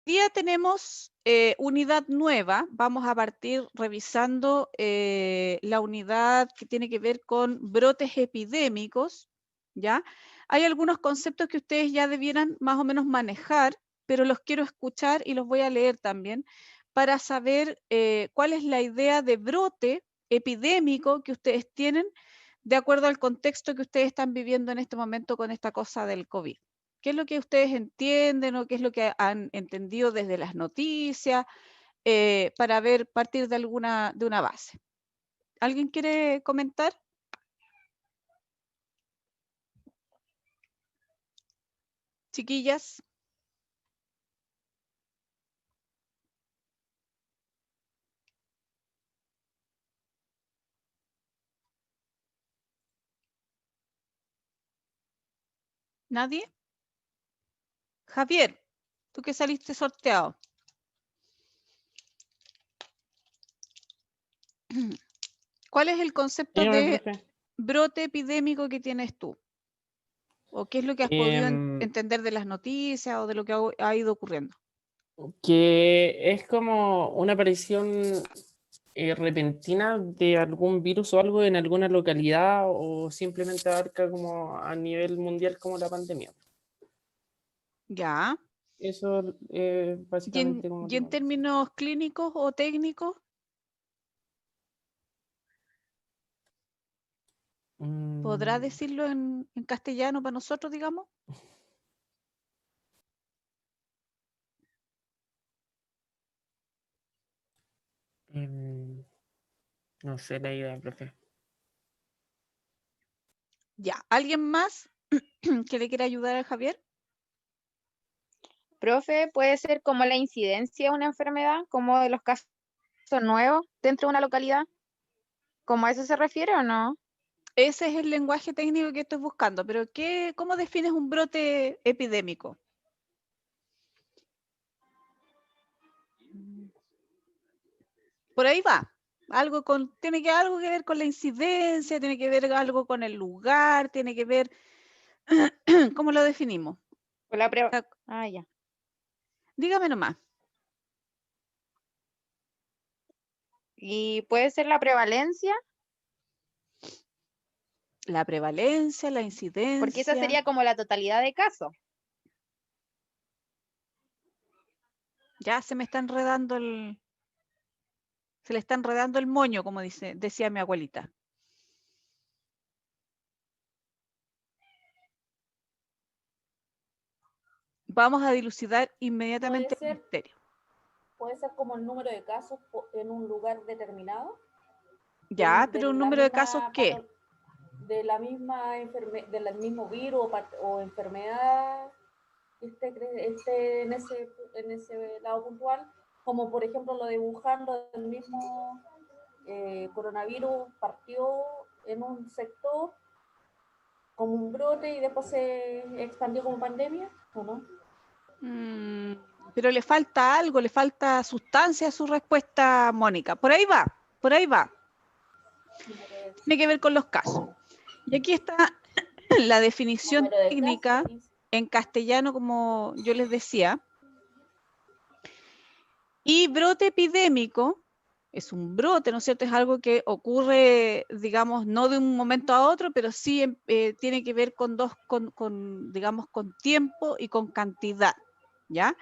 día tenemos unidad nueva. Vamos a partir revisando la unidad que tiene que ver con brotes epidémicos, ¿ya? Hay algunos conceptos que ustedes ya debieran más o menos manejar, pero los quiero escuchar y los voy a leer también para saber cuál es la idea de brote epidémico que ustedes tienen de acuerdo al contexto que ustedes están viviendo en este momento con esta cosa del COVID. ¿Qué es lo que ustedes entienden o qué es lo que han entendido desde las noticias para ver, partir de una base? ¿Alguien quiere comentar? Chiquillas. ¿Nadie? Javier, tú que saliste sorteado. ¿Cuál es el concepto Dígame, de profe. brote epidémico que tienes tú? ¿O qué es lo que has podido entender de las noticias o de lo que ha ido ocurriendo? Que es como una aparición repentina de algún virus o algo en alguna localidad o simplemente abarca como a nivel mundial como la pandemia. Ya. Eso ¿Y básicamente como en términos clínicos o técnicos? ¿Podrá decirlo en castellano para nosotros, digamos? no sé la idea, profe. Ya. ¿Alguien más que le quiera ayudar a Javier? Profe, ¿puede ser como la incidencia de una enfermedad, como de los casos nuevos dentro de una localidad? ¿Cómo a eso se refiere o no? Ese es el lenguaje técnico que estoy buscando, pero ¿cómo defines un brote epidémico? Por ahí va. Tiene algo que ver con la incidencia, tiene que ver algo con el lugar, tiene que ver, ¿cómo lo definimos? Ya. Dígame nomás. ¿Y puede ser la prevalencia? La prevalencia, la Porque esa incidencia. sería como la totalidad de casos. Ya se me está enredando se le está enredando el moño, como decía mi abuelita. Vamos a dilucidar inmediatamente el misterio. ¿Puede ser como el número de casos en un lugar determinado? Ya, pero un número de casos, ¿qué? Del mismo virus o enfermedad que esté en ese lado puntual, como por ejemplo lo de Wuhan, lo del mismo coronavirus partió en un sector como un brote y después se expandió como pandemia, ¿o no? Pero le falta algo, le falta sustancia a su respuesta, Mónica. Por ahí va, por ahí va. Tiene que ver con los casos. Y aquí está la definición técnica en castellano, como yo les decía. Y brote epidémico es un brote, ¿no es cierto? Es algo que ocurre, digamos, no de un momento a otro, pero sí tiene que ver digamos, con tiempo y con cantidad, ¿ya?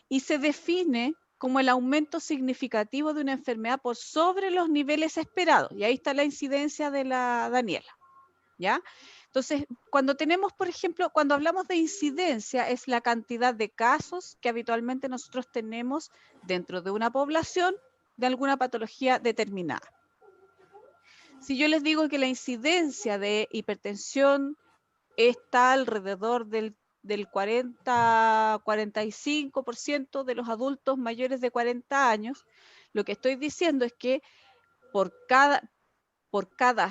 Y se define como el aumento significativo de una enfermedad por sobre los niveles esperados. Y ahí está la incidencia de la Daniela, ¿ya? Entonces, cuando tenemos, por ejemplo, cuando hablamos de incidencia, es la cantidad de casos que habitualmente nosotros tenemos dentro de una población de alguna patología determinada. Si yo les digo que la incidencia de hipertensión está alrededor del 40-45% de los adultos mayores de 40 años, lo que estoy diciendo es que por cada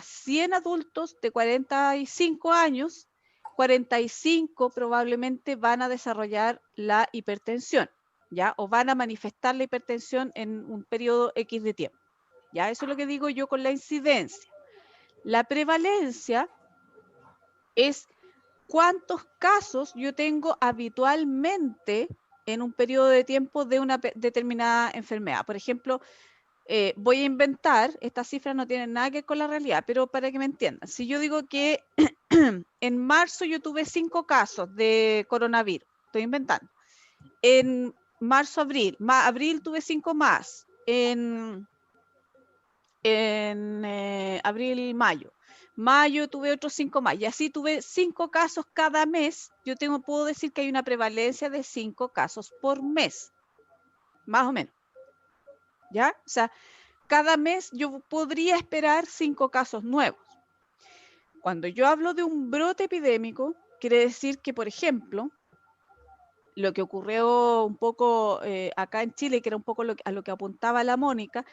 100 adultos de 45 años, 45 probablemente van a desarrollar la hipertensión, ¿ya? O van a manifestar la hipertensión en un periodo X de tiempo, ¿ya? Eso es lo que digo yo con la incidencia. La prevalencia es cuántos casos yo tengo habitualmente en un periodo de tiempo de una determinada enfermedad. Por ejemplo, voy a inventar, estas cifras no tienen nada que ver con la realidad, pero para que me entiendan, si yo digo que en marzo yo tuve 5 casos de coronavirus, estoy inventando, en marzo, abril tuve 5 más, en abril, mayo tuve otros 5 más, y así tuve 5 casos cada mes, yo puedo decir que hay una prevalencia de 5 casos por mes, más o menos, ¿ya? O sea, cada mes yo podría esperar 5 casos nuevos. Cuando yo hablo de un brote epidémico, quiere decir que, por ejemplo, lo que ocurrió un poco acá en Chile, que era un poco a lo que apuntaba la Mónica,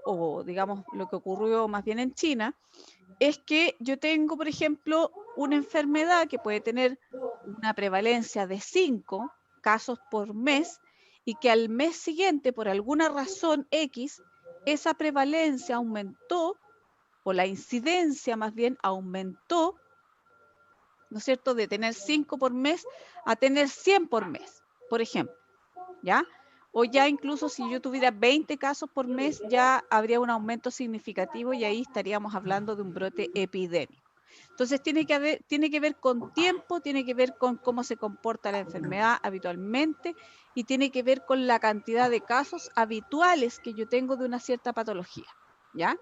o digamos lo que ocurrió más bien en China, es que yo tengo, por ejemplo, una enfermedad que puede tener una prevalencia de 5 casos por mes y que al mes siguiente, por alguna razón X, esa prevalencia aumentó, o la incidencia más bien aumentó, ¿no es cierto?, de tener 5 por mes a tener 100 por mes, por ejemplo, ¿ya? O ya incluso si yo tuviera 20 casos por mes, ya habría un aumento significativo y ahí estaríamos hablando de un brote epidémico. Entonces tiene que ver con tiempo, tiene que ver con cómo se comporta la enfermedad habitualmente y tiene que ver con la cantidad de casos habituales que yo tengo de una cierta patología, ¿ya?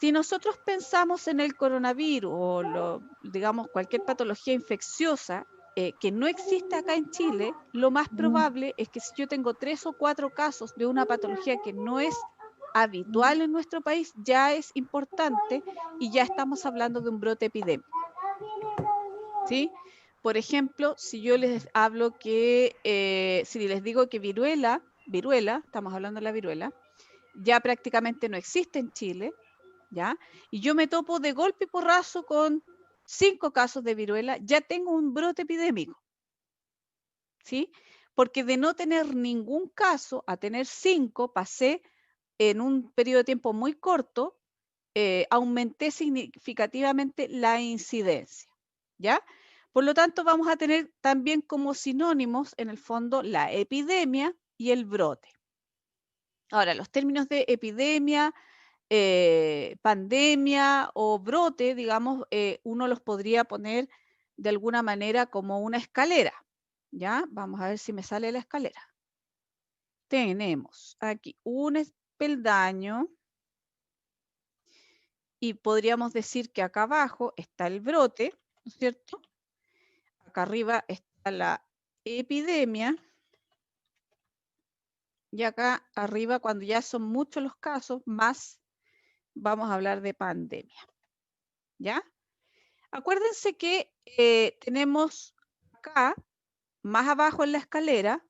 Si nosotros pensamos en el coronavirus o digamos cualquier patología infecciosa que no existe acá en Chile, lo más probable es que si yo tengo 3 o 4 casos de una patología que no es habitual en nuestro país, ya es importante y ya estamos hablando de un brote epidémico, ¿sí? Por ejemplo, si yo les hablo que, si les digo que viruela, estamos hablando de la viruela, ya prácticamente no existe en Chile, ¿ya? Y yo me topo de golpe y porrazo con 5 casos de viruela, ya tengo un brote epidémico, ¿sí? Porque de no tener ningún caso a tener 5, pasé en un periodo de tiempo muy corto, aumenté significativamente la incidencia, ¿ya? Por lo tanto, vamos a tener también como sinónimos, en el fondo, la epidemia y el brote. Ahora, los términos de epidemia, pandemia o brote, digamos, uno los podría poner de alguna manera como una escalera, ¿ya? Vamos a ver si me sale la escalera. Tenemos aquí un peldaño y podríamos decir que acá abajo está el brote, ¿no es cierto? Acá arriba está la epidemia y acá arriba, cuando ya son muchos los casos, más vamos a hablar de pandemia, ¿ya? Acuérdense que tenemos acá, más abajo en la escalera,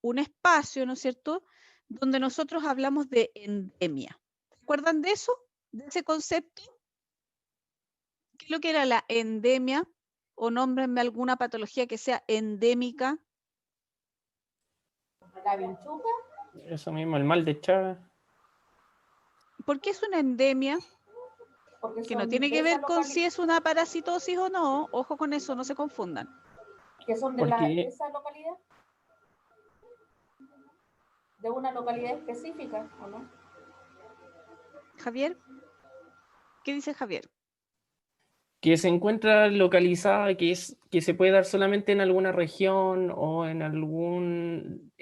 un espacio, ¿no es cierto?, donde nosotros hablamos de endemia. ¿Se acuerdan de eso? ¿De ese concepto? ¿Qué es lo que era la endemia? O nómbrenme alguna patología que sea endémica. ¿La vinchuca? Eso mismo, el mal de Chagas. ¿Por qué es una endemia? Porque Que no son tiene de que ver esa con si es una parasitosis o no. Ojo con eso, no se confundan. que son de Porque esa localidad, de una localidad específica, ¿o no? Javier, ¿qué dice Javier? que se encuentra localizada, que se puede dar solamente en alguna región o en algún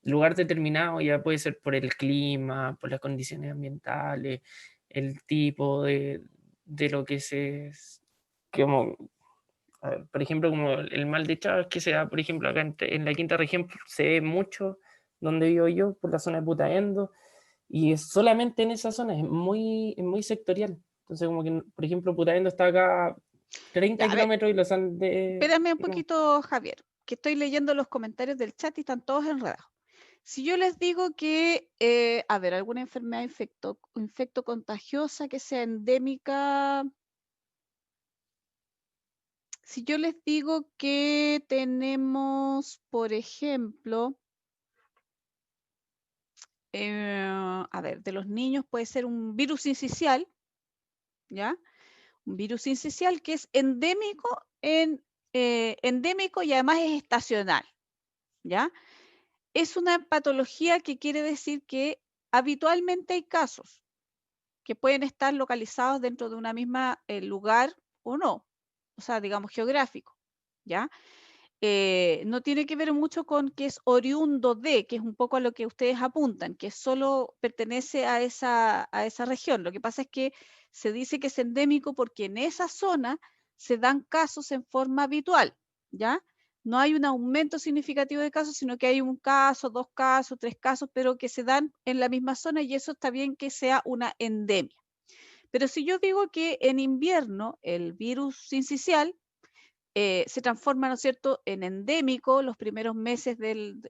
lugar determinado, ya puede ser por el clima, por las condiciones ambientales, el tipo de lo que como, a ver, por ejemplo, como el mal de Chagas, que se da, por ejemplo, acá en la quinta región, se ve mucho donde vivo yo, por la zona de Putaendo, y es solamente en esa zona, es muy sectorial. Entonces, como que, por ejemplo, Putaendo está acá 30 Ya, a ver, kilómetros y los Andes... espérame un poquito, Javier, que estoy leyendo los comentarios del chat y están todos enredados. Si yo les digo que, a ver, alguna enfermedad infecto contagiosa que sea endémica, si yo les digo que tenemos, por ejemplo, a ver, de los niños puede ser un virus incisional, ¿ya? Un virus incisional que es endémico en endémico y además es estacional, ¿ya? Es una patología que quiere decir que habitualmente hay casos que pueden estar localizados dentro de una misma lugar o no, o sea, digamos geográfico, ¿ya? No tiene que ver mucho con que es oriundo de, que es un poco a lo que ustedes apuntan, que solo pertenece a esa región. Lo que pasa es que se dice que es endémico porque en esa zona se dan casos en forma habitual, ¿ya? No hay un aumento significativo de casos, sino que hay un caso, 2 casos, 3 casos, pero que se dan en la misma zona y eso está bien que sea una endemia. Pero si yo digo que en invierno el virus sincicial se transforma, ¿no es cierto?, en endémico, los primeros meses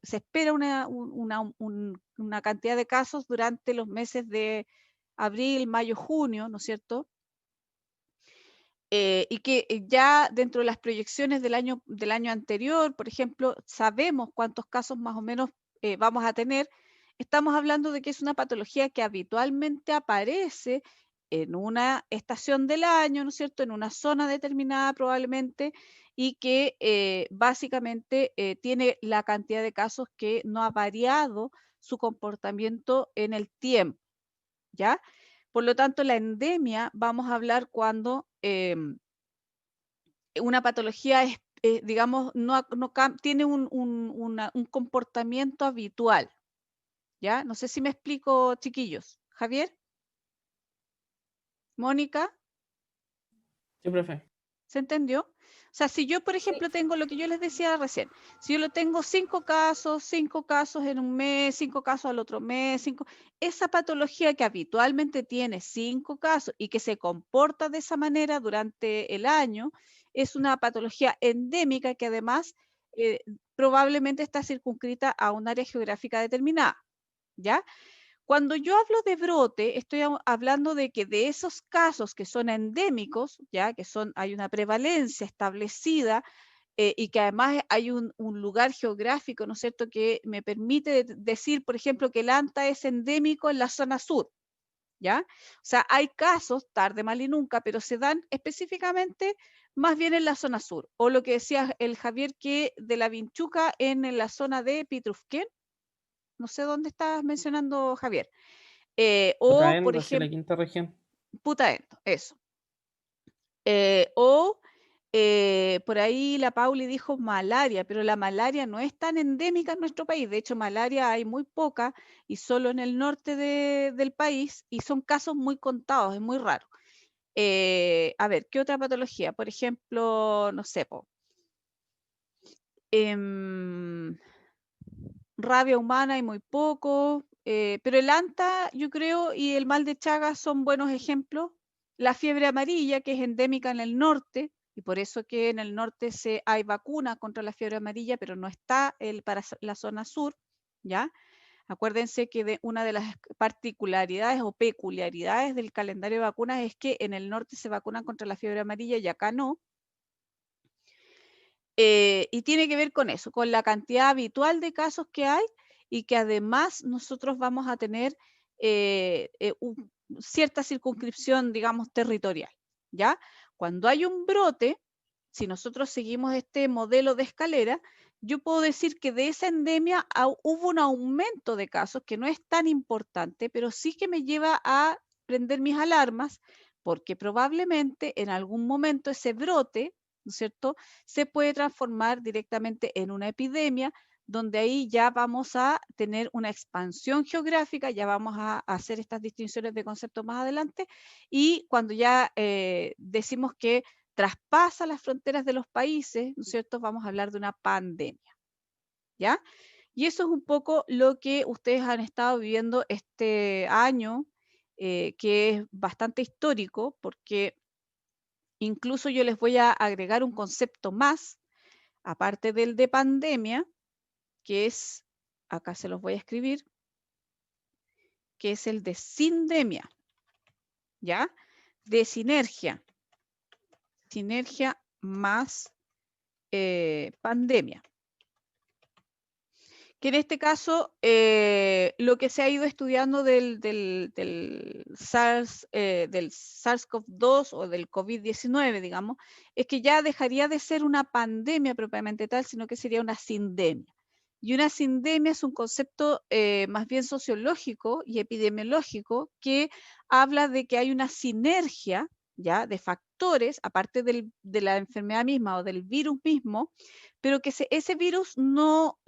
se espera una cantidad de casos durante los meses de abril, mayo, junio, ¿no es cierto? Y que ya dentro de las proyecciones del año anterior, por ejemplo, sabemos cuántos casos más o menos vamos a tener. Estamos hablando de que es una patología que habitualmente aparece en una estación del año, ¿no es cierto?, en una zona determinada probablemente, y que básicamente tiene la cantidad de casos que no ha variado su comportamiento en el tiempo, ¿ya? Por lo tanto, la endemia vamos a hablar cuando una patología es, digamos, tiene un comportamiento habitual, ¿ya? No sé si me explico, chiquillos. Javier, Mónica, Sí, profe. ¿se entendió? O sea, si yo, por ejemplo, tengo lo que yo les decía recién, si yo lo tengo 5 casos en un mes, 5 casos al otro mes, esa patología que habitualmente tiene 5 casos y que se comporta de esa manera durante el año, es una patología endémica que además probablemente está circunscrita a un área geográfica determinada, ¿ya? Cuando yo hablo de brote, estoy hablando de que de esos casos que son endémicos, ya que hay una prevalencia establecida y que además hay un lugar geográfico, ¿no es cierto?, que me permite decir, por ejemplo, que el anta es endémico en la zona sur, ¿ya? O sea, hay casos, tarde, mal y nunca, pero se dan específicamente más bien en la zona sur. O lo que decía el Javier, que de la vinchuca en la zona de Pitrufquén, no sé dónde estabas mencionando, Javier. O, por Putaendo hacia la ejemplo, quinta región. Putaendo, eso. Por ahí la Pauli dijo malaria, pero la malaria no es tan endémica en nuestro país. De hecho, malaria hay muy poca y solo en el norte del país y son casos muy contados, es muy raro. A ver, ¿qué otra patología? Por ejemplo, no sé, rabia humana hay muy poco, pero el anta, yo creo, y el mal de Chagas son buenos ejemplos. La fiebre amarilla, que es endémica en el norte, y por eso que en el norte hay vacunas contra la fiebre amarilla, pero no está para la zona sur, ¿ya? Acuérdense que una de las particularidades o peculiaridades del calendario de vacunas es que en el norte se vacunan contra la fiebre amarilla y acá no. Y tiene que ver con eso, con la cantidad habitual de casos que hay y que además nosotros vamos a tener cierta circunscripción, digamos, territorial, ¿ya? Cuando hay un brote, si nosotros seguimos este modelo de escalera, yo puedo decir que de esa endemia hubo un aumento de casos que no es tan importante, pero sí que me lleva a prender mis alarmas porque probablemente en algún momento ese brote, ¿no es cierto?, se puede transformar directamente en una epidemia, donde ahí ya vamos a tener una expansión geográfica, ya vamos a hacer estas distinciones de conceptos más adelante, y cuando ya decimos que traspasa las fronteras de los países, ¿no es cierto?, vamos a hablar de una pandemia, ¿ya? Y eso es un poco lo que ustedes han estado viviendo este año, que es bastante histórico, porque incluso yo les voy a agregar un concepto más, aparte del de pandemia, que es, acá se los voy a escribir, que es el de sindemia, ¿ya? De sinergia más pandemia, que en este caso lo que se ha ido estudiando del SARS-CoV-2 o del COVID-19, digamos, es que ya dejaría de ser una pandemia propiamente tal, sino que sería una sindemia. Y una sindemia es un concepto más bien sociológico y epidemiológico que habla de que hay una sinergia, ¿ya?, de factores, aparte de la enfermedad misma o del virus mismo, pero que ese virus no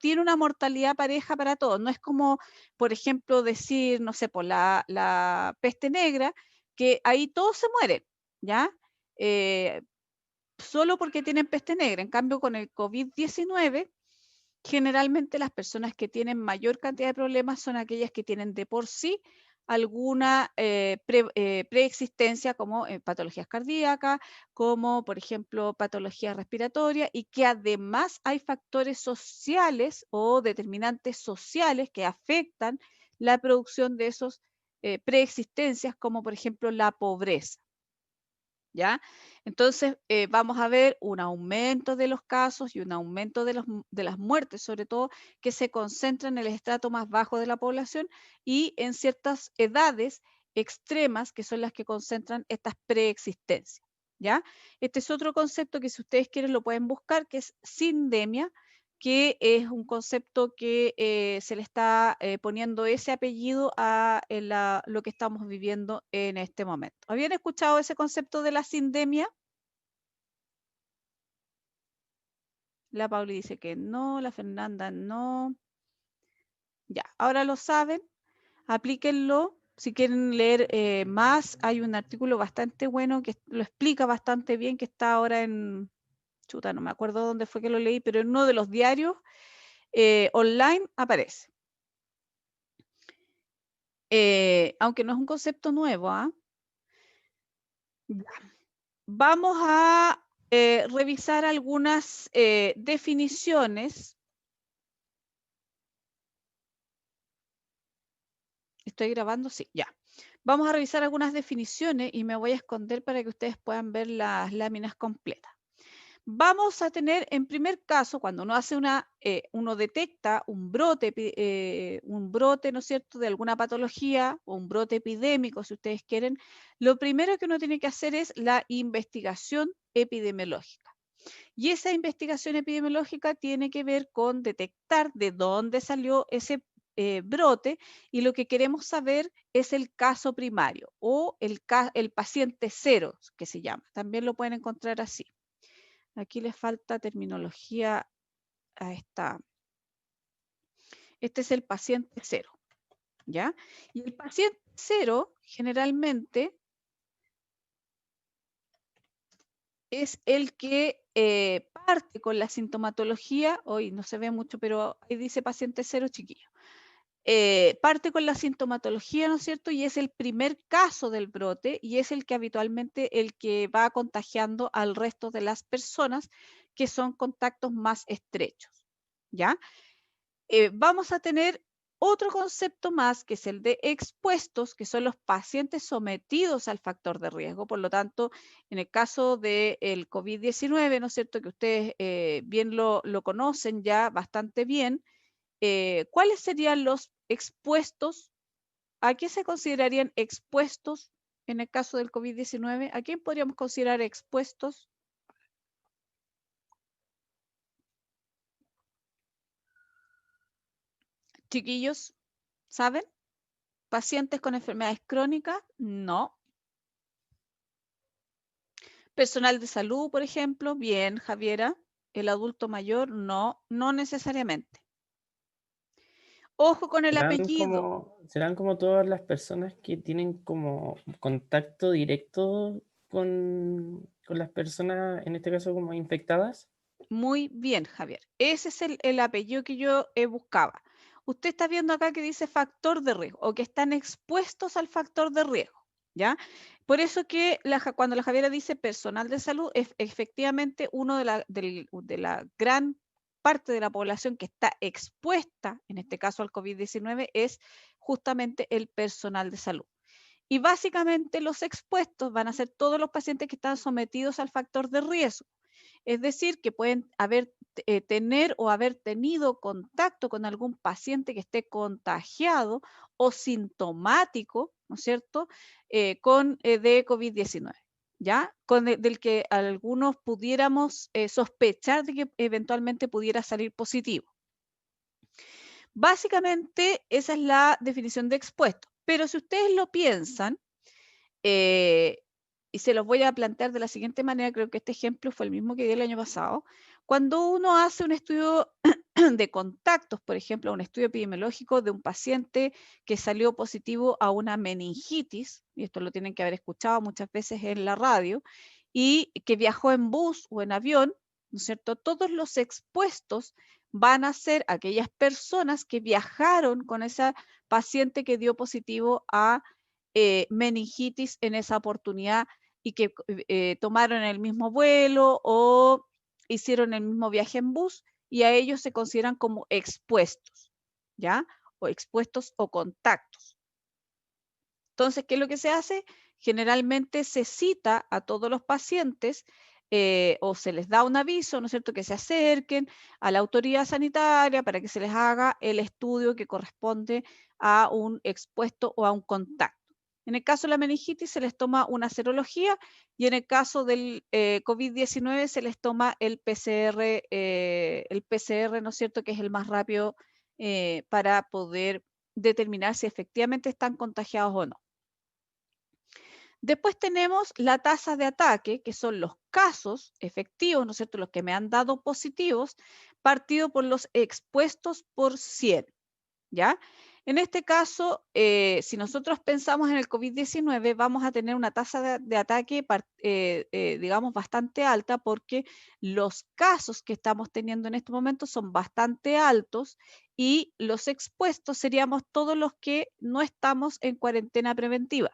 tiene una mortalidad pareja para todos. No es como, por ejemplo, decir, no sé, por la peste negra, que ahí todos se mueren, ¿ya? Solo porque tienen peste negra. En cambio, con el COVID-19, generalmente las personas que tienen mayor cantidad de problemas son aquellas que tienen de por sí alguna preexistencia como patologías cardíacas, como por ejemplo patologías respiratorias, y que además hay factores sociales o determinantes sociales que afectan la producción de esos preexistencias, como por ejemplo la pobreza. ¿Ya? Entonces, vamos a ver un aumento de los casos y un aumento de las muertes, sobre todo, que se concentran en el estrato más bajo de la población y en ciertas edades extremas, que son las que concentran estas preexistencias, ¿ya? Este es otro concepto que, si ustedes quieren, lo pueden buscar, que es sindemia, que es un concepto que se le está poniendo ese apellido a lo que estamos viviendo en este momento. ¿Habían escuchado ese concepto de la sindemia? La Pauli dice que no, la Fernanda no. Ya, ahora lo saben, aplíquenlo. Si quieren leer más, hay un artículo bastante bueno que lo explica bastante bien, que está ahora en, chuta, no me acuerdo dónde fue que lo leí, pero en uno de los diarios online aparece. Aunque no es un concepto nuevo, ¿ah? Vamos a revisar algunas definiciones. ¿Estoy grabando? Sí, ya. Vamos a revisar algunas definiciones y me voy a esconder para que ustedes puedan ver las láminas completas. Vamos a tener, en primer caso, cuando uno hace uno detecta un brote, ¿no es cierto?, de alguna patología o un brote epidémico, si ustedes quieren, lo primero que uno tiene que hacer es la investigación epidemiológica. Y esa investigación epidemiológica tiene que ver con detectar de dónde salió ese brote, y lo que queremos saber es el caso primario o el paciente cero, que se llama. También lo pueden encontrar así. Aquí le falta terminología a esta. Este es el paciente cero, ¿ya? Y el paciente cero generalmente es el que parte con la sintomatología. Hoy no se ve mucho, pero ahí dice paciente cero, chiquillo. Parte con la sintomatología, ¿no es cierto? Y es el primer caso del brote y es el que habitualmente el que va contagiando al resto de las personas, que son contactos más estrechos, ¿ya? Vamos a tener otro concepto más, que es el de expuestos, que son los pacientes sometidos al factor de riesgo. Por lo tanto, en el caso del COVID-19, ¿no es cierto?, que ustedes bien lo conocen ya bastante bien, ¿cuáles serían los expuestos? ¿A qué se considerarían expuestos en el caso del COVID-19? ¿A quién podríamos considerar expuestos? Chiquillos, ¿saben? ¿Pacientes con enfermedades crónicas? No. ¿Personal de salud, por ejemplo? Bien, Javiera. ¿El adulto mayor? No, no necesariamente. Ojo con el apellido. ¿Serán como todas las personas que tienen como contacto directo con las personas, en este caso como infectadas? Muy bien, Javier. Ese es el apellido que yo buscaba. Usted está viendo acá que dice factor de riesgo, o que están expuestos al factor de riesgo, ¿ya? Por eso que cuando la Javiera dice personal de salud, efectivamente uno de la gran parte de la población que está expuesta, en este caso al COVID-19, es justamente el personal de salud. Y básicamente los expuestos van a ser todos los pacientes que están sometidos al factor de riesgo. Es decir, que pueden haber tener o haber tenido contacto con algún paciente que esté contagiado o sintomático, ¿no es cierto?, de COVID-19, ¿ya? Del que algunos pudiéramos sospechar de que eventualmente pudiera salir positivo. Básicamente, esa es la definición de expuesto. Pero si ustedes lo piensan, y se los voy a plantear de la siguiente manera, creo que este ejemplo fue el mismo que di el año pasado. Cuando uno hace un estudio de contactos, por ejemplo, un estudio epidemiológico de un paciente que salió positivo a una meningitis, y esto lo tienen que haber escuchado muchas veces en la radio, y que viajó en bus o en avión, ¿no es cierto? Todos los expuestos van a ser aquellas personas que viajaron con esa paciente que dio positivo a meningitis en esa oportunidad y que tomaron el mismo vuelo o hicieron el mismo viaje en bus, y a ellos se consideran como expuestos, ¿ya? O expuestos o contactos. Entonces, ¿qué es lo que se hace? Generalmente se cita a todos los pacientes o se les da un aviso, ¿no es cierto?, que se acerquen a la autoridad sanitaria para que se les haga el estudio que corresponde a un expuesto o a un contacto. En el caso de la meningitis se les toma una serología y en el caso del COVID-19 se les toma el PCR, ¿no es cierto?, que es el más rápido para poder determinar si efectivamente están contagiados o no. Después tenemos la tasa de ataque, que son los casos efectivos, ¿no es cierto?, los que me han dado positivos, partido por los expuestos por 100, ¿ya? En este caso, si nosotros pensamos en el COVID-19, vamos a tener una tasa de ataque, digamos, bastante alta, porque los casos que estamos teniendo en este momento son bastante altos y los expuestos seríamos todos los que no estamos en cuarentena preventiva,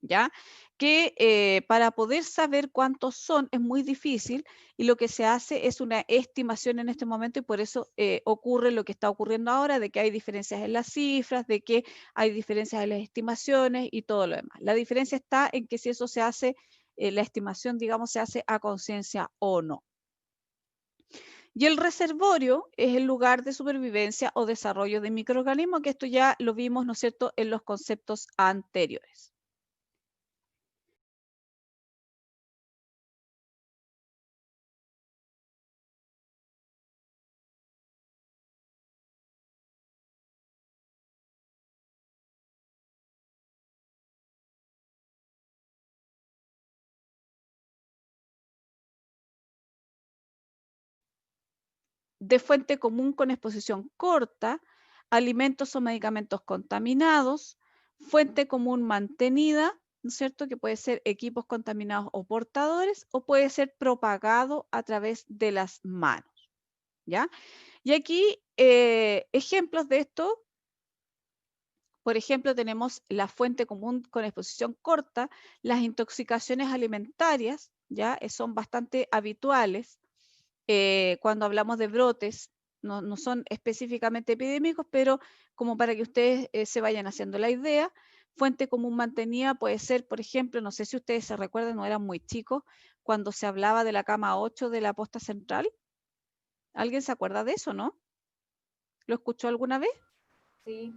¿ya? Que para poder saber cuántos son es muy difícil y lo que se hace es una estimación en este momento y por eso ocurre lo que está ocurriendo ahora, de que hay diferencias en las cifras, de que hay diferencias en las estimaciones y todo lo demás. La diferencia está en que si eso se hace, la estimación, digamos, se hace a conciencia o no. Y el reservorio es el lugar de supervivencia o desarrollo de microorganismos, que esto ya lo vimos, ¿no es cierto?, en los conceptos anteriores. De fuente común con exposición corta, alimentos o medicamentos contaminados, fuente común mantenida, ¿no es cierto?, que puede ser equipos contaminados o portadores, o puede ser propagado a través de las manos, ¿ya? Y aquí ejemplos de esto, por ejemplo, tenemos la fuente común con exposición corta, las intoxicaciones alimentarias, ¿ya? Son bastante habituales. Cuando hablamos de brotes, no son específicamente epidémicos, pero como para que ustedes se vayan haciendo la idea, fuente común mantenida puede ser, por ejemplo, no sé si ustedes se recuerdan, no eran muy chicos, cuando se hablaba de la cama 8 de la posta central. ¿Alguien se acuerda de eso, no? ¿Lo escuchó alguna vez? Sí,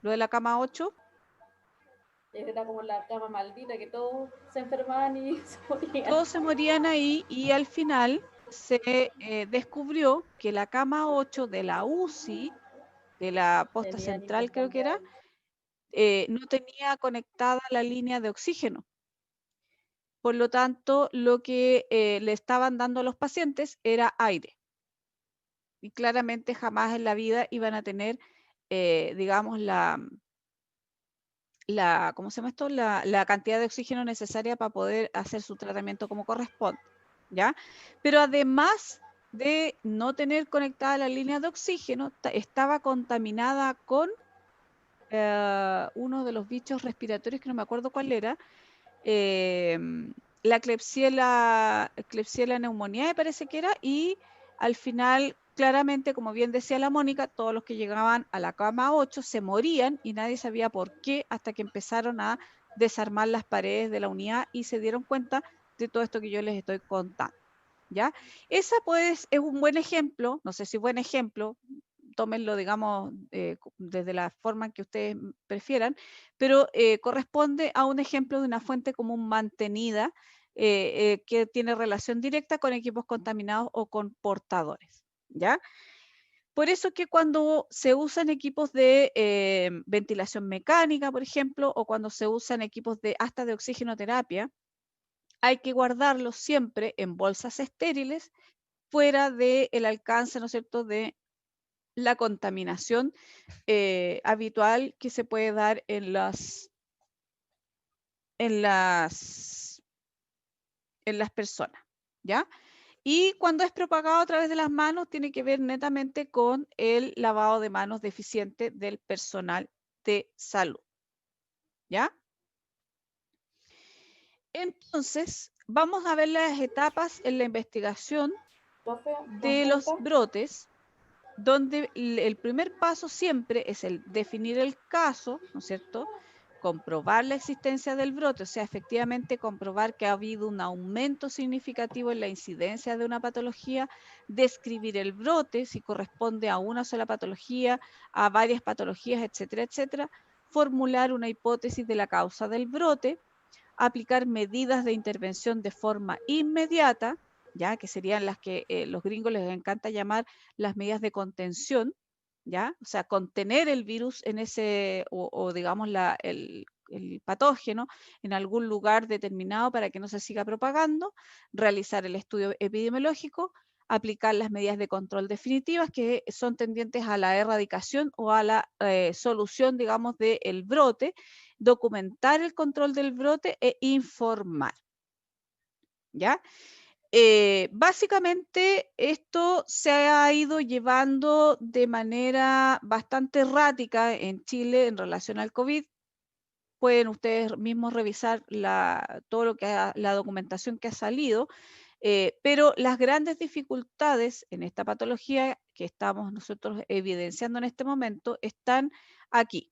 ¿Lo de la cama 8? era como la cama maldita, que todos se enfermaban y se morían. Todos se morían ahí y al final se descubrió que la cama 8 de la UCI, de la posta Tenían central creo que era, intercambiables. no tenía conectada la línea de oxígeno. Por lo tanto, lo que le estaban dando a los pacientes era aire. Y claramente jamás en la vida iban a tener, digamos, ¿cómo se llama esto? La cantidad de oxígeno necesaria para poder hacer su tratamiento como corresponde, ¿ya? Pero además de no tener conectada la línea de oxígeno, estaba contaminada con uno de los bichos respiratorios que no me acuerdo cuál era, la Klebsiella pneumoniae parece que era, y al final, claramente, como bien decía la Mónica, todos los que llegaban a la cama 8 se morían y nadie sabía por qué hasta que empezaron a desarmar las paredes de la unidad y se dieron cuenta de todo esto que yo les estoy contando. ¿ya? Esa pues es un buen ejemplo, no sé si buen ejemplo, tómenlo, digamos, desde la forma que ustedes prefieran, pero corresponde a un ejemplo de una fuente común mantenida que tiene relación directa con equipos contaminados o con portadores, ¿ya? Por eso que cuando se usan equipos de ventilación mecánica, por ejemplo, o cuando se usan equipos hasta de oxigenoterapia, hay que guardarlos siempre en bolsas estériles fuera del alcance, ¿no es cierto?, de la contaminación habitual que se puede dar en las personas, ¿ya? Y cuando es propagado a través de las manos, tiene que ver netamente con el lavado de manos deficiente del personal de salud, ¿ya? Entonces, vamos a ver las etapas en la investigación Profe, de los consulta. brotes, donde el primer paso siempre es el definir el caso, ¿no es cierto?, comprobar la existencia del brote, o sea, efectivamente comprobar que ha habido un aumento significativo en la incidencia de una patología, describir el brote, si corresponde a una sola patología, a varias patologías, etcétera, etcétera, formular una hipótesis de la causa del brote, aplicar medidas de intervención de forma inmediata, ya que serían las que los gringos les encanta llamar las medidas de contención, ¿ya? O sea, contener el virus en ese, o digamos el patógeno en algún lugar determinado para que no se siga propagando, realizar el estudio epidemiológico, aplicar las medidas de control definitivas que son tendientes a la erradicación o a la solución, digamos, del brote, documentar el control del brote e informar, ¿ya? Básicamente esto se ha ido llevando de manera bastante errática en Chile en relación al COVID. Pueden ustedes mismos revisar todo lo que la documentación que ha salido, pero las grandes dificultades en esta patología que estamos nosotros evidenciando en este momento están aquí.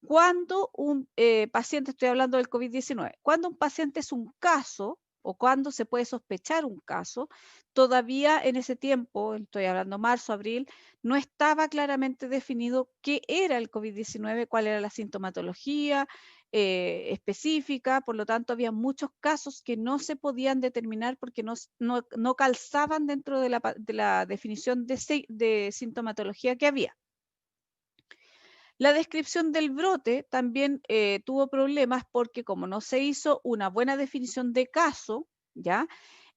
Cuando un paciente, estoy hablando del COVID-19, cuando un paciente es un caso o cuando se puede sospechar un caso, todavía en ese tiempo, estoy hablando marzo, abril, no estaba claramente definido qué era el COVID-19, cuál era la sintomatología específica, por lo tanto había muchos casos que no se podían determinar porque no calzaban dentro de la definición de sintomatología que había. La descripción del brote también tuvo problemas porque como no se hizo una buena definición de caso, ¿ya?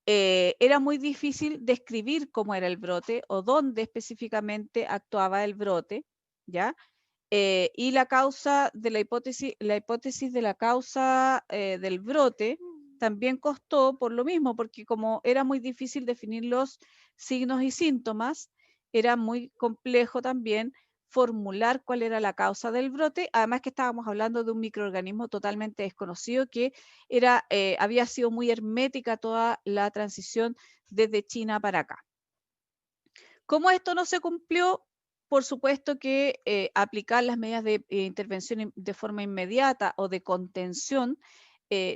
Era muy difícil describir cómo era el brote o dónde específicamente actuaba el brote, ¿ya? Y la causa de la hipótesis de la causa del brote también costó por lo mismo, porque como era muy difícil definir los signos y síntomas, era muy complejo también formular cuál era la causa del brote, además que estábamos hablando de un microorganismo totalmente desconocido que había sido muy hermética toda la transición desde China para acá. Como esto no se cumplió, por supuesto que aplicar las medidas de intervención de forma inmediata o de contención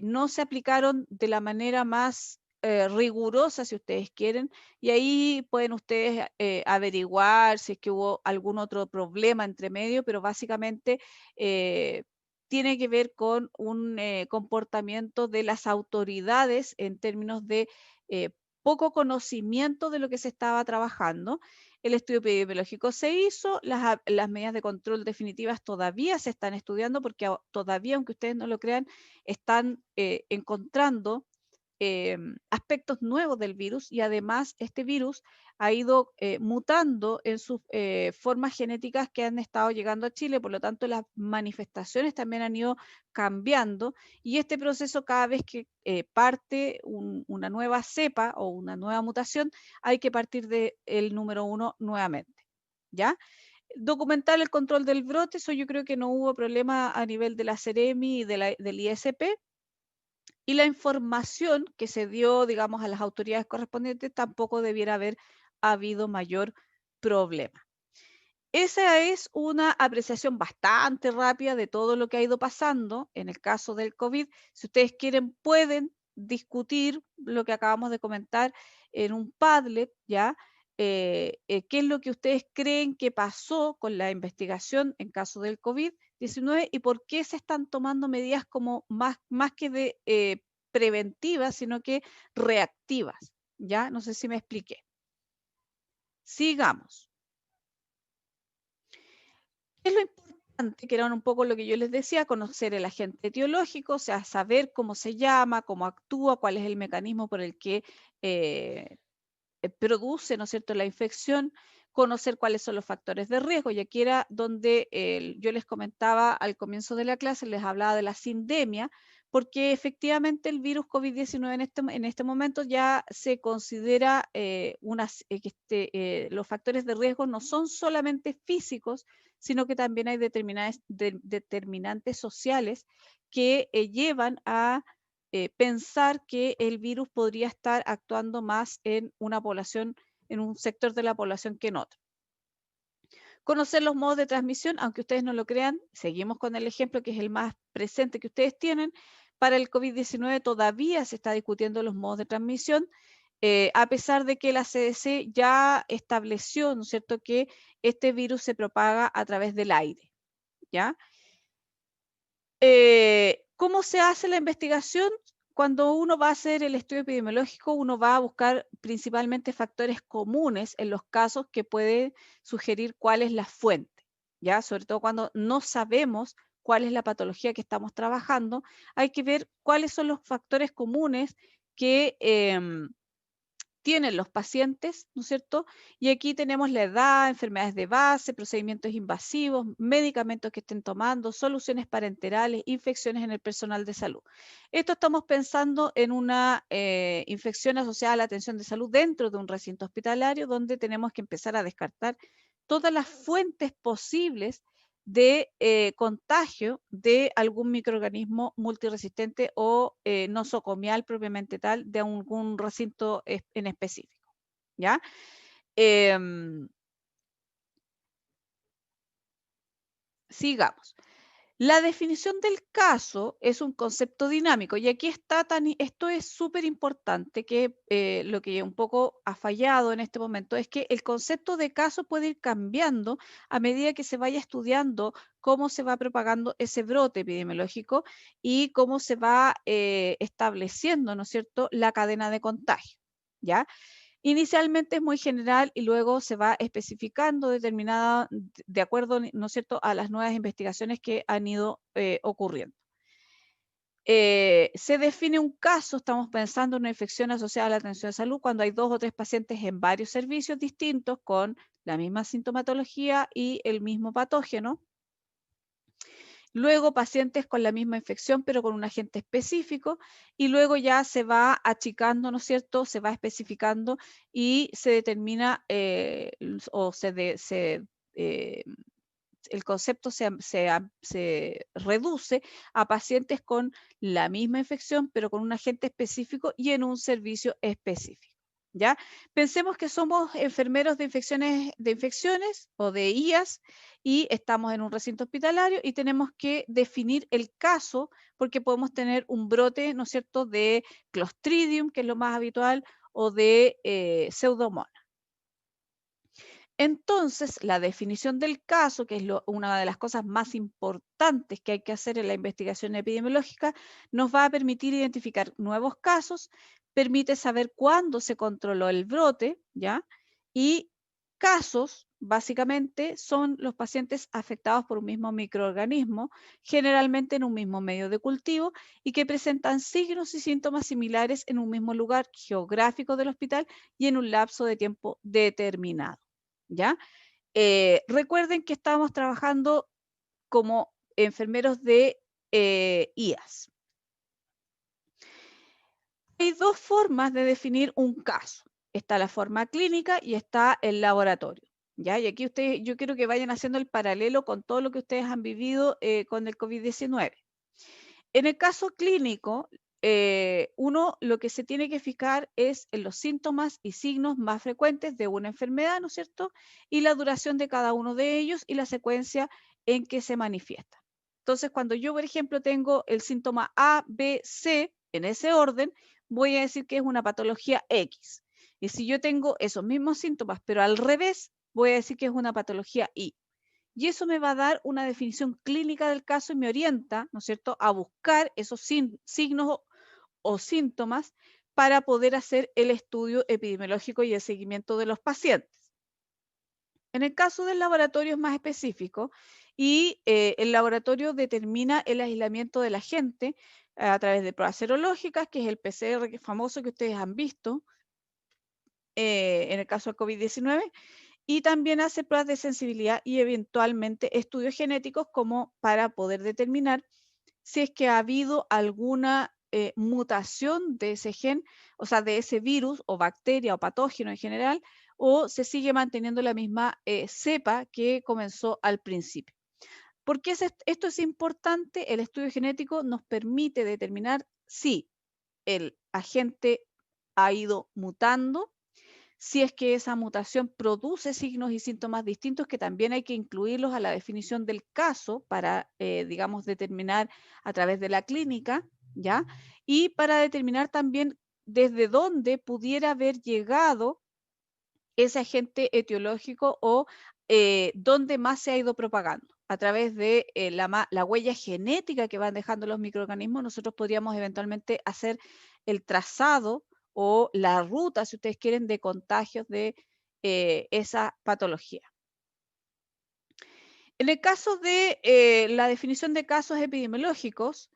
no se aplicaron de la manera más rigurosa, si ustedes quieren, y ahí pueden ustedes averiguar si es que hubo algún otro problema entre medio, pero básicamente tiene que ver con un comportamiento de las autoridades en términos de poco conocimiento de lo que se estaba trabajando. El estudio epidemiológico se hizo, las medidas de control definitivas todavía se están estudiando porque todavía, aunque ustedes no lo crean, están encontrando aspectos nuevos del virus y además este virus ha ido mutando en sus formas genéticas que han estado llegando a Chile, por lo tanto las manifestaciones también han ido cambiando y este proceso cada vez que parte una nueva cepa o una nueva mutación hay que partir del número 1 nuevamente, ¿ya? Documentar el control del brote, eso yo creo que no hubo problema a nivel de la Seremi y del ISP. Y la información que se dio, digamos, a las autoridades correspondientes tampoco debiera haber habido mayor problema. Esa es una apreciación bastante rápida de todo lo que ha ido pasando en el caso del COVID. Si ustedes quieren, pueden discutir lo que acabamos de comentar en un Padlet, ¿ya? ¿Qué es lo que ustedes creen que pasó con la investigación en caso del COVID-19 y por qué se están tomando medidas como más que de preventivas, sino que reactivas, ¿ya? No sé si me expliqué. Sigamos. ¿Qué es lo importante? Que era un poco lo que yo les decía, conocer el agente etiológico, o sea, saber cómo se llama, cómo actúa, cuál es el mecanismo por el que produce, ¿no es cierto?, la infección, conocer cuáles son los factores de riesgo. Y aquí era donde yo les comentaba al comienzo de la clase, les hablaba de la sindemia, porque efectivamente el virus COVID-19 en este momento ya se considera los factores de riesgo no son solamente físicos, sino que también hay determinantes sociales que llevan a pensar que el virus podría estar actuando más en una población, en un sector de la población que en otro. Conocer los modos de transmisión, aunque ustedes no lo crean, seguimos con el ejemplo que es el más presente que ustedes tienen. Para el COVID-19 todavía se está discutiendo los modos de transmisión, a pesar de que la CDC ya estableció, ¿no es cierto?, que este virus se propaga a través del aire, ¿ya? ¿Cómo se hace la investigación? Cuando uno va a hacer el estudio epidemiológico, uno va a buscar principalmente factores comunes en los casos que pueden sugerir cuál es la fuente, ¿ya? Sobre todo cuando no sabemos cuál es la patología que estamos trabajando, hay que ver cuáles son los factores comunes que tienen los pacientes, ¿no es cierto? Y aquí tenemos la edad, enfermedades de base, procedimientos invasivos, medicamentos que estén tomando, soluciones parenterales, infecciones en el personal de salud. Esto estamos pensando en una infección asociada a la atención de salud dentro de un recinto hospitalario donde tenemos que empezar a descartar todas las fuentes posibles de contagio de algún microorganismo multiresistente o nosocomial propiamente tal de algún recinto en específico, ¿ya? Sigamos. La definición del caso es un concepto dinámico y aquí esto es súper importante, que lo que un poco ha fallado en este momento es que el concepto de caso puede ir cambiando a medida que se vaya estudiando cómo se va propagando ese brote epidemiológico y cómo se va estableciendo, ¿no es cierto?, la cadena de contagio, ¿ya? Inicialmente es muy general y luego se va especificando determinada, de acuerdo, ¿no es cierto?, a las nuevas investigaciones que han ido ocurriendo. Se define un caso, estamos pensando en una infección asociada a la atención de salud, cuando hay 2 o 3 pacientes en varios servicios distintos con la misma sintomatología y el mismo patógeno. Luego pacientes con la misma infección pero con un agente específico y luego ya se va achicando, ¿no es cierto? Se va especificando y se determina el concepto se reduce a pacientes con la misma infección pero con un agente específico y en un servicio específico. ¿Ya? Pensemos que somos enfermeros de infecciones o de IAS y estamos en un recinto hospitalario y tenemos que definir el caso porque podemos tener un brote, ¿no es cierto?, de Clostridium, que es lo más habitual, o de Pseudomonas. Entonces, la definición del caso, que es una de las cosas más importantes que hay que hacer en la investigación epidemiológica, nos va a permitir identificar nuevos casos, permite saber cuándo se controló el brote, ¿ya? Y casos, básicamente, son los pacientes afectados por un mismo microorganismo, generalmente en un mismo medio de cultivo, y que presentan signos y síntomas similares en un mismo lugar geográfico del hospital y en un lapso de tiempo determinado. ¿Ya? Recuerden que estábamos trabajando como enfermeros de IAS. Hay 2 formas de definir un caso. Está la forma clínica y está el laboratorio. ¿Ya? Y aquí yo quiero que vayan haciendo el paralelo con todo lo que ustedes han vivido con el COVID-19. En el caso clínico, uno lo que se tiene que fijar es en los síntomas y signos más frecuentes de una enfermedad, ¿no es cierto? Y la duración de cada uno de ellos y la secuencia en que se manifiesta. Entonces, cuando yo, por ejemplo, tengo el síntoma A, B, C, en ese orden, voy a decir que es una patología X. Y si yo tengo esos mismos síntomas, pero al revés, voy a decir que es una patología I. Y eso me va a dar una definición clínica del caso y me orienta, ¿no es cierto?, a buscar esos signos o síntomas para poder hacer el estudio epidemiológico y el seguimiento de los pacientes. En el caso del laboratorio es más específico y el laboratorio determina el aislamiento de la gente a través de pruebas serológicas, que es el PCR famoso que ustedes han visto en el caso del COVID-19, y también hace pruebas de sensibilidad y eventualmente estudios genéticos como para poder determinar si es que ha habido alguna mutación de ese gen, o sea, de ese virus o bacteria o patógeno en general, o se sigue manteniendo la misma cepa que comenzó al principio. ¿Por qué esto es importante? El estudio genético nos permite determinar si el agente ha ido mutando, si es que esa mutación produce signos y síntomas distintos, que también hay que incluirlos a la definición del caso para, digamos, determinar a través de la clínica, ¿ya? Y para determinar también desde dónde pudiera haber llegado ese agente etiológico o dónde más se ha ido propagando. A través de la huella genética que van dejando los microorganismos, nosotros podríamos eventualmente hacer el trazado o la ruta, si ustedes quieren, de contagios de esa patología. En el caso de la definición de casos epidemiológicos,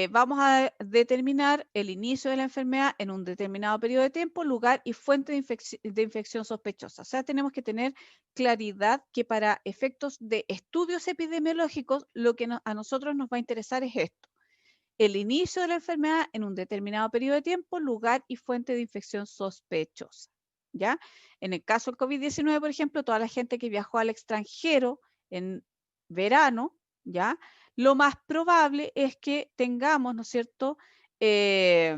vamos a determinar el inicio de la enfermedad en un determinado periodo de tiempo, lugar y fuente de infección sospechosa. O sea, tenemos que tener claridad que para efectos de estudios epidemiológicos, lo que a nosotros nos va a interesar es esto: el inicio de la enfermedad en un determinado periodo de tiempo, lugar y fuente de infección sospechosa, ¿ya? En el caso del COVID-19, por ejemplo, toda la gente que viajó al extranjero en verano, ¿ya? Lo más probable es que tengamos, ¿no es cierto?, esa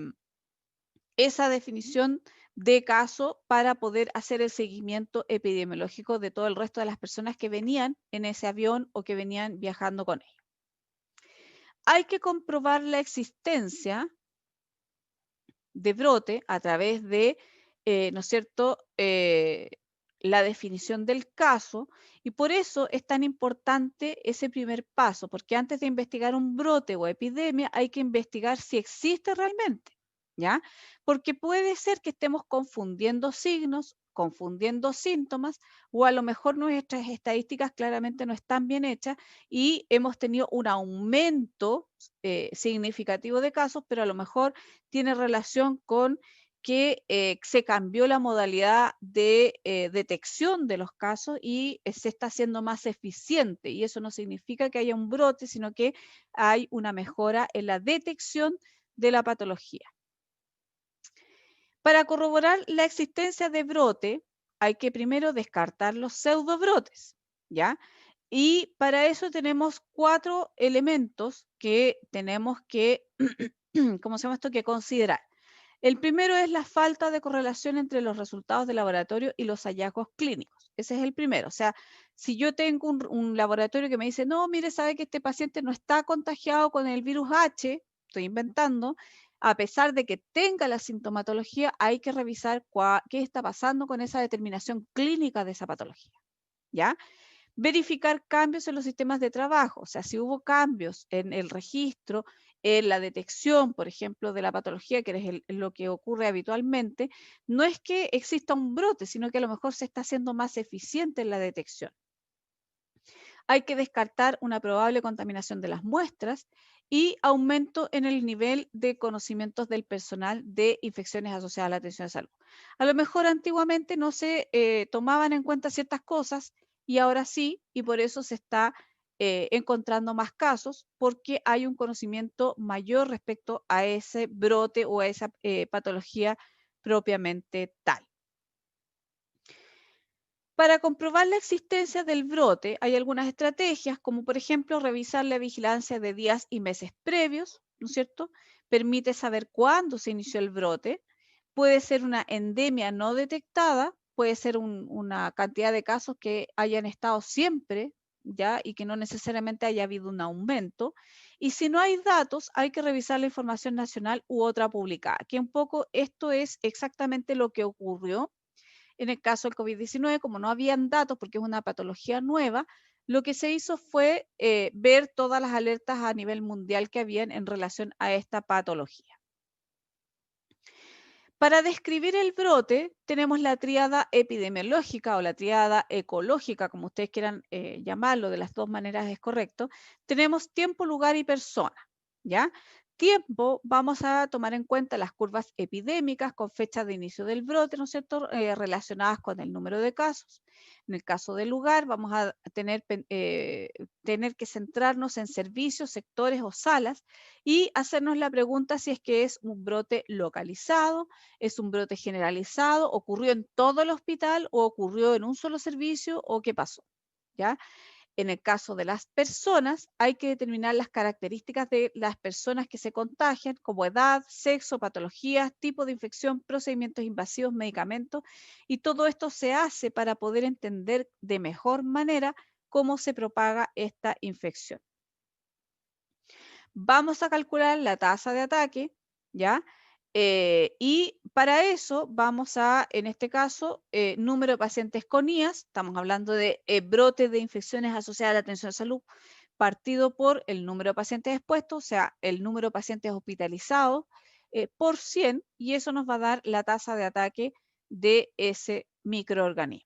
definición de caso para poder hacer el seguimiento epidemiológico de todo el resto de las personas que venían en ese avión o que venían viajando con ellos. Hay que comprobar la existencia de brote a través de, ¿no es cierto?, la definición del caso, y por eso es tan importante ese primer paso, porque antes de investigar un brote o epidemia hay que investigar si existe realmente, ¿ya? Porque puede ser que estemos confundiendo signos, confundiendo síntomas, o a lo mejor nuestras estadísticas claramente no están bien hechas y hemos tenido un aumento significativo de casos, pero a lo mejor tiene relación con que se cambió la modalidad de detección de los casos y se está haciendo más eficiente. Y eso no significa que haya un brote, sino que hay una mejora en la detección de la patología. Para corroborar la existencia de brote, hay que primero descartar los pseudobrotes, ¿ya? Y para eso tenemos 4 elementos que tenemos que, ¿cómo se llama esto?, que considerar. El primero es la falta de correlación entre los resultados de laboratorio y los hallazgos clínicos. Ese es el primero. O sea, si yo tengo un laboratorio que me dice, no, mire, sabe que este paciente no está contagiado con el virus H, estoy inventando, a pesar de que tenga la sintomatología, hay que revisar qué está pasando con esa determinación clínica de esa patología, ¿ya? Verificar cambios en los sistemas de trabajo, o sea, si hubo cambios en el registro, en la detección, por ejemplo, de la patología, que es lo que ocurre habitualmente, no es que exista un brote, sino que a lo mejor se está haciendo más eficiente en la detección. Hay que descartar una probable contaminación de las muestras y aumento en el nivel de conocimientos del personal de infecciones asociadas a la atención de salud. A lo mejor antiguamente no se tomaban en cuenta ciertas cosas y ahora sí, y por eso se está encontrando más casos, porque hay un conocimiento mayor respecto a ese brote o a esa patología propiamente tal. Para comprobar la existencia del brote hay algunas estrategias, como por ejemplo revisar la vigilancia de días y meses previos, ¿no es cierto? Permite saber cuándo se inició el brote. Puede ser una endemia no detectada, puede ser una cantidad de casos que hayan estado siempre, ¿ya? Y que no necesariamente haya habido un aumento. Y si no hay datos, hay que revisar la información nacional u otra publicada, que un poco esto es exactamente lo que ocurrió en el caso del COVID-19. Como no habían datos porque es una patología nueva, lo que se hizo fue ver todas las alertas a nivel mundial que habían en relación a esta patología. Para describir el brote, tenemos la tríada epidemiológica o la tríada ecológica, como ustedes quieran llamarlo, de las dos maneras es correcto. Tenemos tiempo, lugar y persona, ¿ya? Tiempo, vamos a tomar en cuenta las curvas epidémicas con fecha de inicio del brote, ¿no es cierto?, relacionadas con el número de casos. En el caso del lugar, vamos a tener que centrarnos en servicios, sectores o salas y hacernos la pregunta si es que es un brote localizado, es un brote generalizado, ocurrió en todo el hospital o ocurrió en un solo servicio o qué pasó, ¿ya? En el caso de las personas, hay que determinar las características de las personas que se contagian, como edad, sexo, patologías, tipo de infección, procedimientos invasivos, medicamentos, y todo esto se hace para poder entender de mejor manera cómo se propaga esta infección. Vamos a calcular la tasa de ataque, ¿ya? Y para eso vamos a, en este caso, número de pacientes con IAS, estamos hablando de brotes de infecciones asociadas a la atención de salud, partido por el número de pacientes expuestos, o sea, el número de pacientes hospitalizados por 100, y eso nos va a dar la tasa de ataque de ese microorganismo.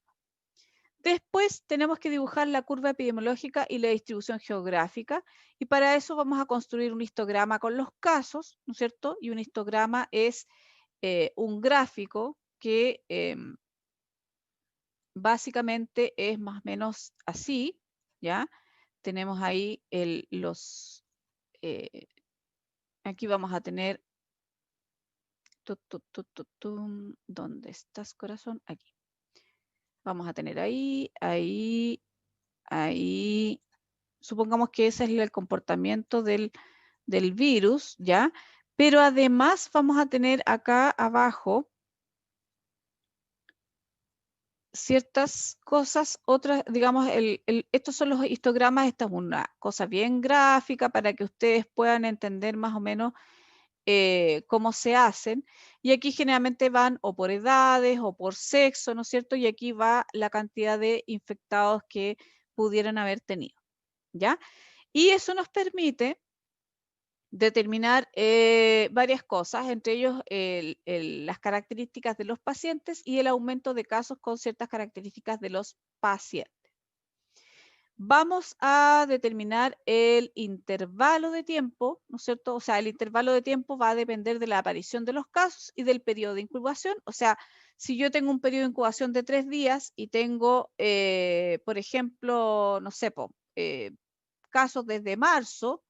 Después tenemos que dibujar la curva epidemiológica y la distribución geográfica, y para eso vamos a construir un histograma con los casos, ¿no es cierto? Y un histograma es un gráfico que básicamente es más o menos así, ¿ya? Tenemos ahí aquí vamos a tener, ¿dónde estás, corazón? Aquí. Vamos a tener ahí, ahí, ahí. Supongamos que ese es el comportamiento del virus, ¿ya? Pero además vamos a tener acá abajo ciertas cosas, otras, digamos, estos son los histogramas, esta es una cosa bien gráfica para que ustedes puedan entender más o menos cómo se hacen. Y aquí generalmente van o por edades o por sexo, ¿no es cierto? Y aquí va la cantidad de infectados que pudieran haber tenido, ¿ya? Y eso nos permite determinar varias cosas, entre ellos las características de los pacientes y el aumento de casos con ciertas características de los pacientes. Vamos a determinar el intervalo de tiempo, ¿no es cierto? O sea, el intervalo de tiempo va a depender de la aparición de los casos y del periodo de incubación. O sea, si yo tengo un periodo de incubación de 3 días y tengo, por ejemplo, no sé, casos desde marzo,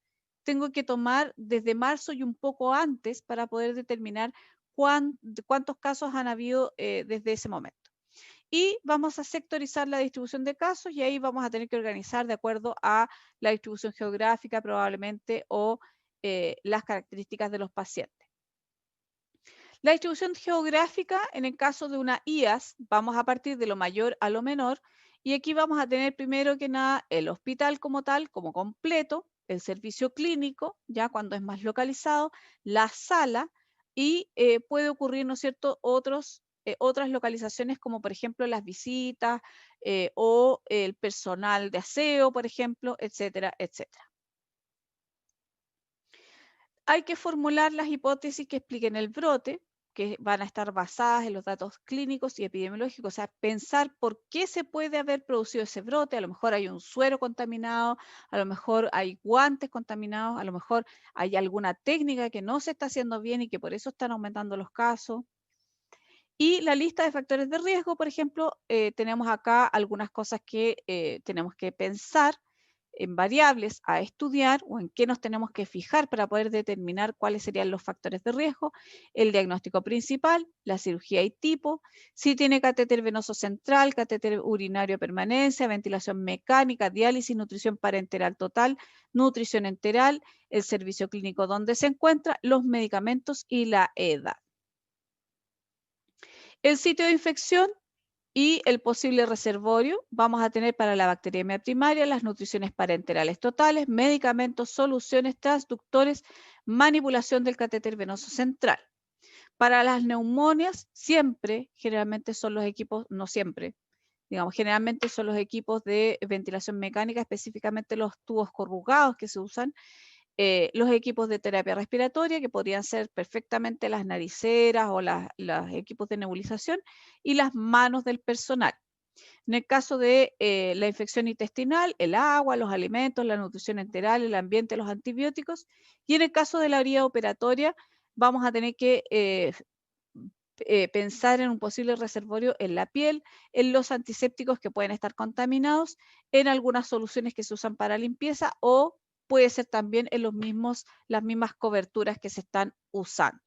tengo que tomar desde marzo y un poco antes para poder determinar cuántos casos han habido desde ese momento. Y vamos a sectorizar la distribución de casos y ahí vamos a tener que organizar de acuerdo a la distribución geográfica probablemente o las características de los pacientes. La distribución geográfica, en el caso de una IAS, vamos a partir de lo mayor a lo menor, y aquí vamos a tener primero que nada el hospital como tal, como completo, el servicio clínico, ya cuando es más localizado, la sala, y puede ocurrir, ¿no es cierto?, otras localizaciones como por ejemplo las visitas o el personal de aseo, por ejemplo, etcétera, etcétera. Hay que formular las hipótesis que expliquen el brote, que van a estar basadas en los datos clínicos y epidemiológicos, o sea, pensar por qué se puede haber producido ese brote. A lo mejor hay un suero contaminado, a lo mejor hay guantes contaminados, a lo mejor hay alguna técnica que no se está haciendo bien y que por eso están aumentando los casos. Y la lista de factores de riesgo, por ejemplo, tenemos acá algunas cosas que tenemos que pensar en variables a estudiar o en qué nos tenemos que fijar para poder determinar cuáles serían los factores de riesgo, el diagnóstico principal, la cirugía y tipo, si tiene catéter venoso central, catéter urinario de permanencia, ventilación mecánica, diálisis, nutrición parenteral total, nutrición enteral, el servicio clínico donde se encuentra, los medicamentos y la edad. El sitio de infección Y el posible reservorio, vamos a tener para la bacteriemia primaria las nutriciones parenterales totales, medicamentos, soluciones, transductores, manipulación del catéter venoso central. Para las neumonias, siempre, generalmente son los equipos, no siempre, digamos, generalmente son los equipos de ventilación mecánica, específicamente los tubos corrugados que se usan, los equipos de terapia respiratoria, que podrían ser perfectamente las nariceras o los equipos de nebulización, y las manos del personal. En el caso de la infección intestinal, el agua, los alimentos, la nutrición enteral, el ambiente, los antibióticos. Y en el caso de la herida operatoria, vamos a tener que pensar en un posible reservorio en la piel, en los antisépticos que pueden estar contaminados, en algunas soluciones que se usan para limpieza o puede ser también en las mismas coberturas que se están usando.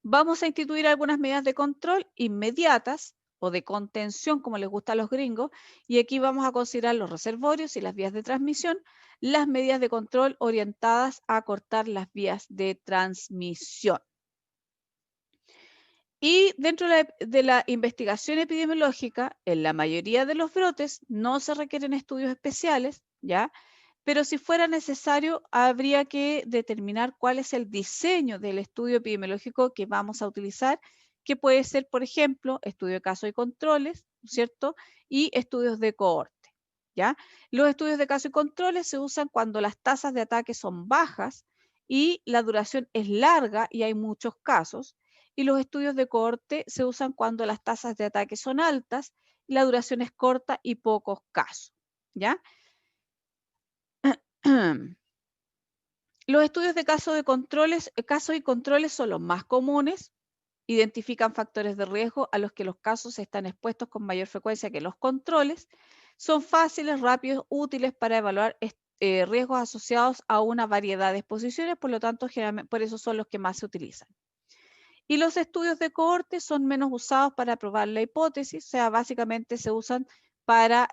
Vamos a instituir algunas medidas de control inmediatas o de contención, como les gusta a los gringos, y aquí vamos a considerar los reservorios y las vías de transmisión, las medidas de control orientadas a cortar las vías de transmisión. Y dentro de la investigación epidemiológica, en la mayoría de los brotes no se requieren estudios especiales, ¿ya? Pero si fuera necesario, habría que determinar cuál es el diseño del estudio epidemiológico que vamos a utilizar, que puede ser, por ejemplo, estudio de casos y controles, ¿cierto? Y estudios de cohorte, ¿ya? Los estudios de casos y controles se usan cuando las tasas de ataque son bajas y la duración es larga y hay muchos casos. Y los estudios de cohorte se usan cuando las tasas de ataque son altas y la duración es corta y pocos casos, ¿ya? Los estudios de casos y controles son los más comunes, identifican factores de riesgo a los que los casos están expuestos con mayor frecuencia que los controles, son fáciles, rápidos, útiles para evaluar riesgos asociados a una variedad de exposiciones, por lo tanto, generalmente, por eso son los que más se utilizan. Y los estudios de cohorte son menos usados para probar la hipótesis, o sea, básicamente se usan para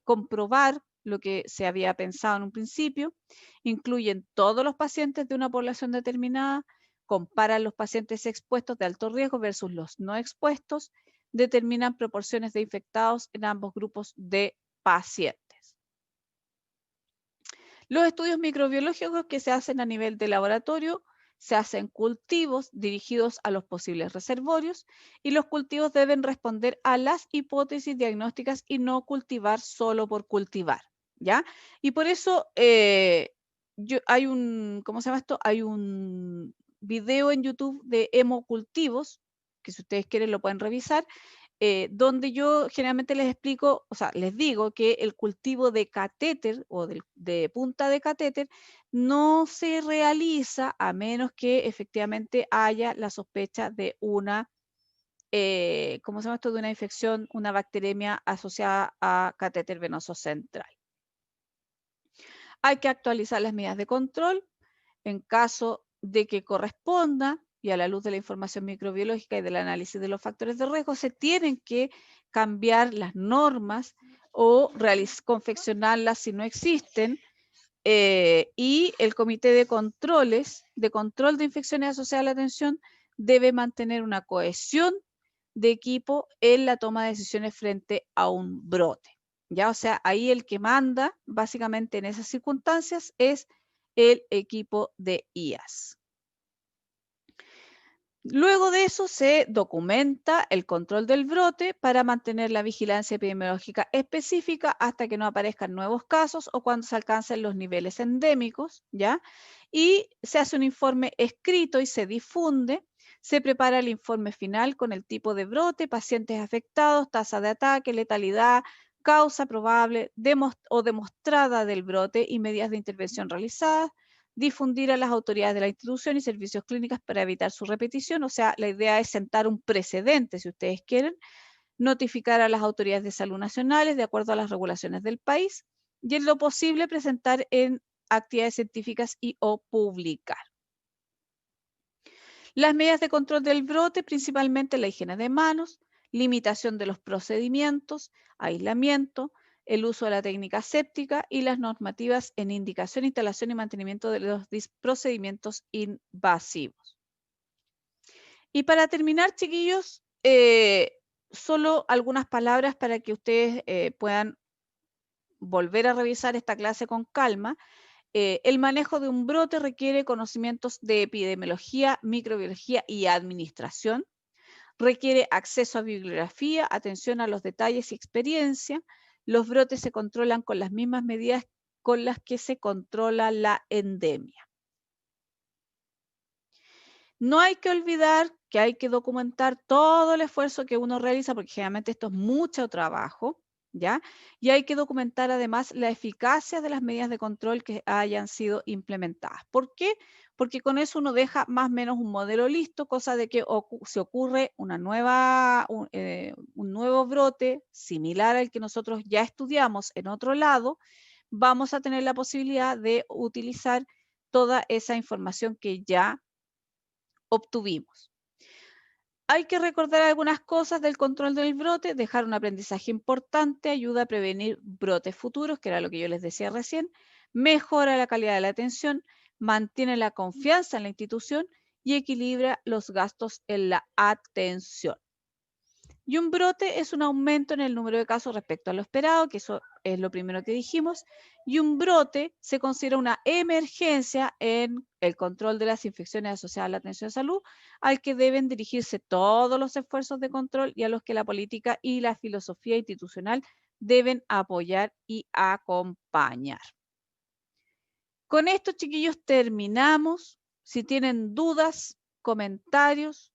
comprobar lo que se había pensado en un principio, incluyen todos los pacientes de una población determinada, comparan los pacientes expuestos de alto riesgo versus los no expuestos, determinan proporciones de infectados en ambos grupos de pacientes. Los estudios microbiológicos que se hacen a nivel de laboratorio se hacen cultivos dirigidos a los posibles reservorios y los cultivos deben responder a las hipótesis diagnósticas y no cultivar solo por cultivar, ¿ya? Y por eso hay ¿cómo se llama esto? Hay un video en YouTube de hemocultivos, que si ustedes quieren lo pueden revisar, donde yo generalmente les explico, o sea, les digo que el cultivo de catéter o de punta de catéter no se realiza a menos que efectivamente haya la sospecha de una, ¿cómo se llama esto? De una infección, una bacteriemia asociada a catéter venoso central. Hay que actualizar las medidas de control en caso de que corresponda y a la luz de la información microbiológica y del análisis de los factores de riesgo, se tienen que cambiar las normas o confeccionarlas si no existen. Y el comité de control de infecciones asociadas a la atención debe mantener una cohesión de equipo en la toma de decisiones frente a un brote. ¿Ya? O sea, ahí el que manda básicamente en esas circunstancias es el equipo de IAS. Luego de eso se documenta el control del brote para mantener la vigilancia epidemiológica específica hasta que no aparezcan nuevos casos o cuando se alcancen los niveles endémicos, ¿ya? Y se hace un informe escrito y se difunde. Se prepara el informe final con el tipo de brote, pacientes afectados, tasa de ataque, letalidad, causa probable o demostrada del brote y medidas de intervención realizadas. Difundir a las autoridades de la institución y servicios clínicos para evitar su repetición. O sea, la idea es sentar un precedente, si ustedes quieren, notificar a las autoridades de salud nacionales de acuerdo a las regulaciones del país y en lo posible presentar en actividades científicas y o publicar. Las medidas de control del brote, principalmente la higiene de manos, limitación de los procedimientos, aislamiento, el uso de la técnica aséptica y las normativas en indicación, instalación y mantenimiento de los procedimientos invasivos. Y para terminar, chiquillos, solo algunas palabras para que ustedes puedan volver a revisar esta clase con calma. El manejo de un brote requiere conocimientos de epidemiología, microbiología y administración. Requiere acceso a bibliografía, atención a los detalles y experiencia. Los brotes se controlan con las mismas medidas con las que se controla la endemia. No hay que olvidar que hay que documentar todo el esfuerzo que uno realiza, porque generalmente esto es mucho trabajo, ¿ya? Y hay que documentar además la eficacia de las medidas de control que hayan sido implementadas. ¿Por qué? Porque con eso uno deja más o menos un modelo listo, cosa de que se ocurre un nuevo brote similar al que nosotros ya estudiamos en otro lado, vamos a tener la posibilidad de utilizar toda esa información que ya obtuvimos. Hay que recordar algunas cosas del control del brote, dejar un aprendizaje importante, ayuda a prevenir brotes futuros, que era lo que yo les decía recién, mejora la calidad de la atención, mantiene la confianza en la institución y equilibra los gastos en la atención. Y un brote es un aumento en el número de casos respecto a lo esperado, que eso es lo primero que dijimos. Y un brote se considera una emergencia en el control de las infecciones asociadas a la atención de salud, al que deben dirigirse todos los esfuerzos de control y a los que la política y la filosofía institucional deben apoyar y acompañar. Con esto, chiquillos, terminamos. Si tienen dudas, comentarios,